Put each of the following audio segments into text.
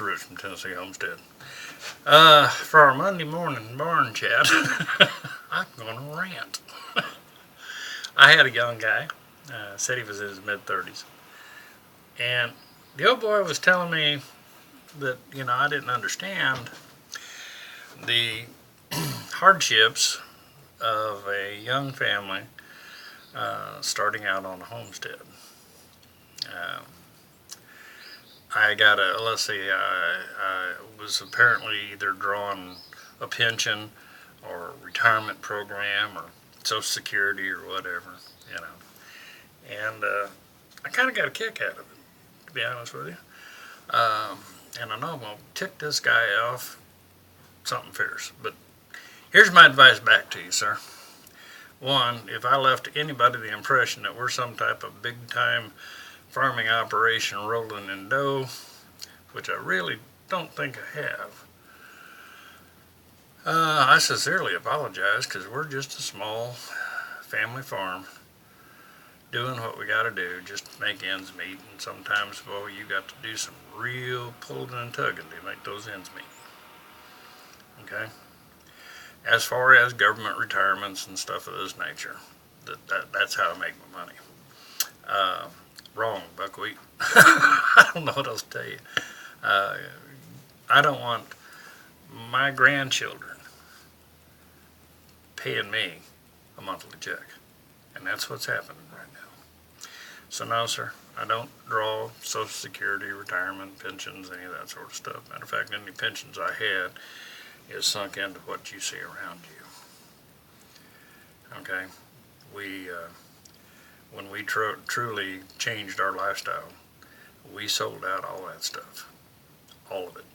Roots from Tennessee Homestead. For our Monday morning barn chat, I'm going to rant. I had a young guy, said he was in his mid 30s, and the old boy was telling me that, I didn't understand the hardships of a young family starting out on a homestead. Uh, I got let's see, I was apparently either drawing a pension or a retirement program or Social Security or whatever, you know. And I kind of got a kick out of it, to be honest with you. And I know I'm going to tick this guy off something fierce. But here's my advice back to you, sir. One, if I left anybody the impression that we're some type of big time farming operation rolling in dough, which I really don't think I have, I sincerely apologize, because we're just a small family farm doing what we got to do just to make ends meet. And sometimes, boy, you got to do some real pulling and tugging to make those ends meet. Okay? As far as government retirements and stuff of this nature, that's how I make my money. Wrong, buckwheat. I don't know what else to tell you. I don't want my grandchildren paying me a monthly check. And that's what's happening right now. So no, sir, I don't draw Social Security, retirement, pensions, any of that sort of stuff. Matter of fact, any pensions I had is sunk into what you see around you. Okay? When we truly changed our lifestyle, we sold out all that stuff, all of it,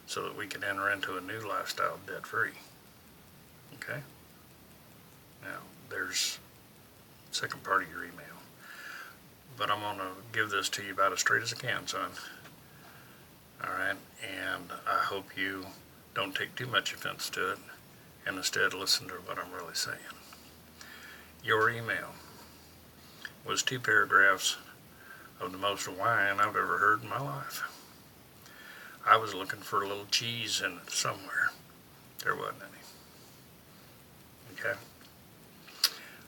so that we could enter into a new lifestyle debt-free. Okay? Now, there's the second part of your email, but I'm going to give this to you about as straight as I can, son. All right? And I hope you don't take too much offense to it, and instead listen to what I'm really saying. Your email was 2 paragraphs of the most whine I've ever heard in my life. I was looking for a little cheese in it somewhere. There wasn't any. Okay?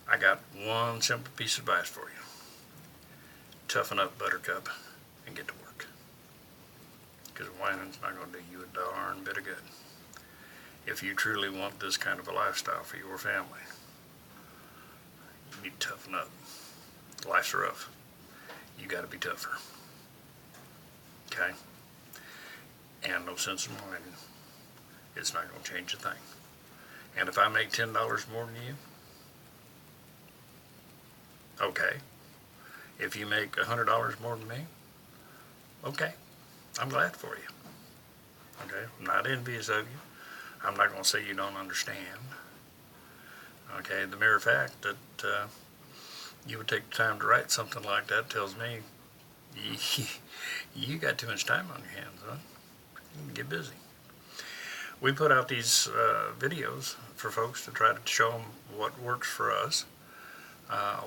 I got one simple piece of advice for you. Toughen up, Buttercup, and get to work. Because whining's not going to do you a darn bit of good. If you truly want this kind of a lifestyle for your family, you need to toughen up. Life's rough. You got to be tougher. Okay? And no sense in whining. It's not going to change a thing. And if I make $10 more than you, okay. If you make $100 more than me, okay. I'm glad for you. Okay? I'm not envious of you. I'm not going to say you don't understand. Okay? The mere fact that you would take the time to write something like that tells me you got too much time on your hands, huh? You can get busy. We put out these videos for folks to try to show them what works for us,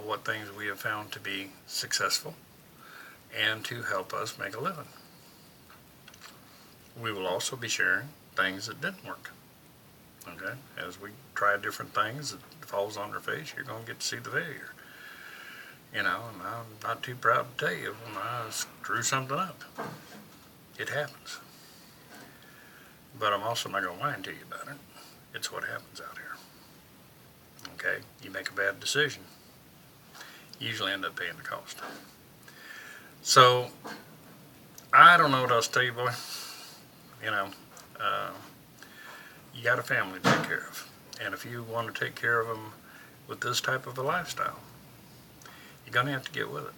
what things we have found to be successful, and to help us make a living. We will also be sharing things that didn't work. Okay? As we try different things that falls on their face, you're going to get to see the failure. And I'm not too proud to tell you when I screw something up. It happens. But I'm also not going to whine to you about it. It's what happens out here. Okay? You make a bad decision, you usually end up paying the cost. So, I don't know what else to tell you, boy. You got a family to take care of. And if you want to take care of them with this type of a lifestyle, you're going to have to get with it.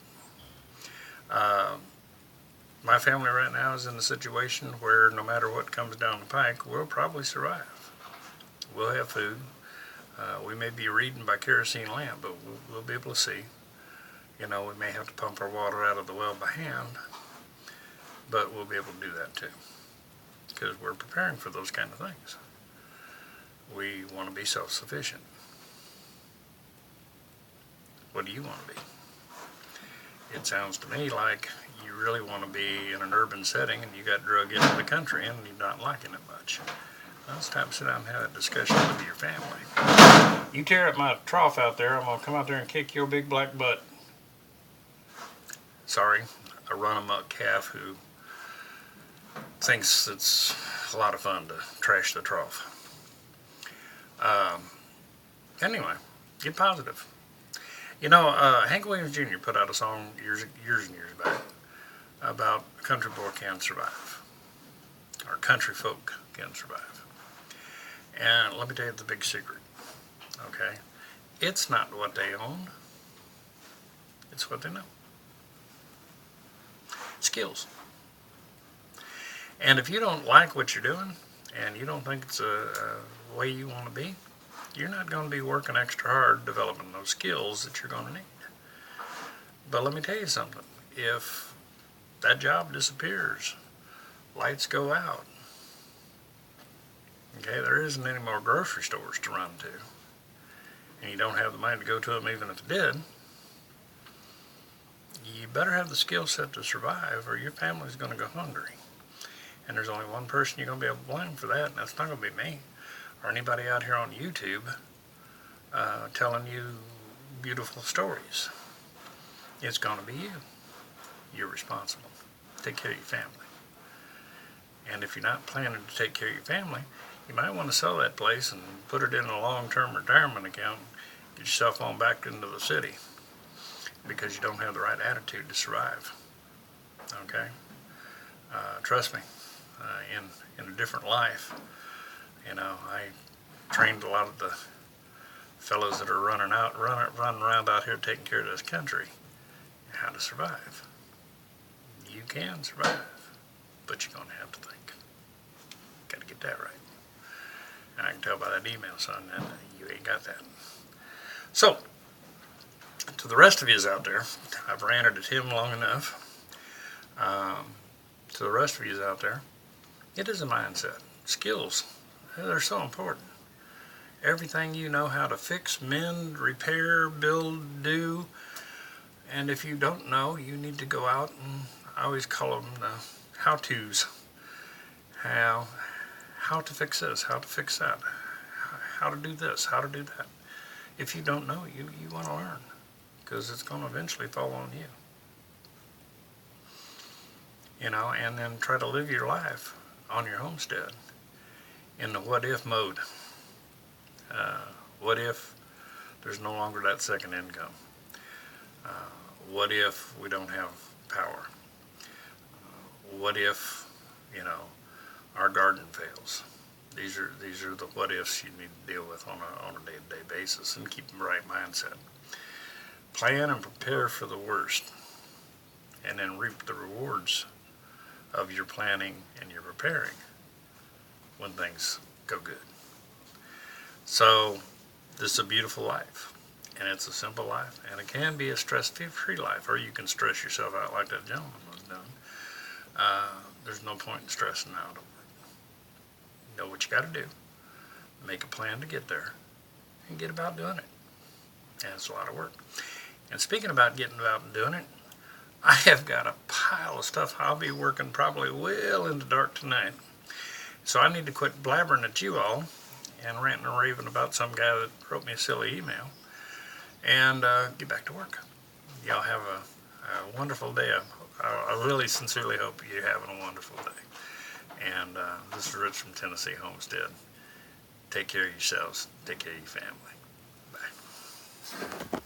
My family right now is in a situation where no matter what comes down the pike, we'll probably survive. We'll have food. We may be reading by kerosene lamp, but we'll be able to see. We may have to pump our water out of the well by hand, but we'll be able to do that too, because we're preparing for those kind of things. We want to be self-sufficient. What do you want to be? It sounds to me like you you really want to be in an urban setting and you got drug into the country and you're not liking it much. Well, it's time to sit down and have a discussion with your family. You tear up my trough out there, I'm going to come out there and kick your big black butt. Sorry, a run-amok calf who thinks it's a lot of fun to trash the trough. Anyway, get positive. You know, Hank Williams Jr. put out a song years and years back about a country boy can survive, or country folk can survive. And let me tell you the big secret, okay? It's not what they own, it's what they know. Skills. And if you don't like what you're doing, and you don't think it's a way you want to be, you're not going to be working extra hard developing those skills that you're going to need. But let me tell you something. If that job disappears, lights go out, okay, there isn't any more grocery stores to run to, and you don't have the money to go to them even if it did, you better have the skill set to survive or your family's going to go hungry. And there's only one person you're going to be able to blame for that, and that's not going to be me or anybody out here on YouTube telling you beautiful stories. It's going to be you. You're responsible. Take care of your family. And if you're not planning to take care of your family, you might want to sell that place and put it in a long-term retirement account and get yourself on back into the city because you don't have the right attitude to survive. Okay? Trust me, in a different life, you know, I trained a lot of the fellows that are running around out here taking care of this country how to survive. You can survive, but you're going to have to think. Got to get that right. And I can tell by that email, son, that you ain't got that. So, to the rest of yous out there, I've ranted at him long enough. To the rest of yous out there, it is a mindset. Skills, they're so important. Everything you know how to fix, mend, repair, build, do. And if you don't know, you need to go out and I always call them the how-tos. How to fix this, how to fix that, how to do this, how to do that. If you don't know, you want to learn because it's going to eventually fall on you. You know, and then try to live your life on your homestead in the what-if mode. What if there's no longer that second income? What if we don't have power? What if, you know, our garden fails? These are the what ifs you need to deal with on a day-to-day basis and keep the right mindset. Plan and prepare for the worst, and then reap the rewards of your planning and your preparing when things go good. So this is a beautiful life, and it's a simple life, and it can be a stress-free life, or you can stress yourself out like that gentleman was doing. There's no point in stressing out over it. You know what you got to do. Make a plan to get there, and get about doing it. And it's a lot of work. And speaking about getting about and doing it, I have got a pile of stuff I'll be working probably well into dark tonight. So I need to quit blabbering at you all and ranting and raving about some guy that wrote me a silly email and get back to work. Y'all have a wonderful day. I really sincerely hope you're having a wonderful day. And this is Rich from Tennessee Homestead. Take care of yourselves. Take care of your family. Bye.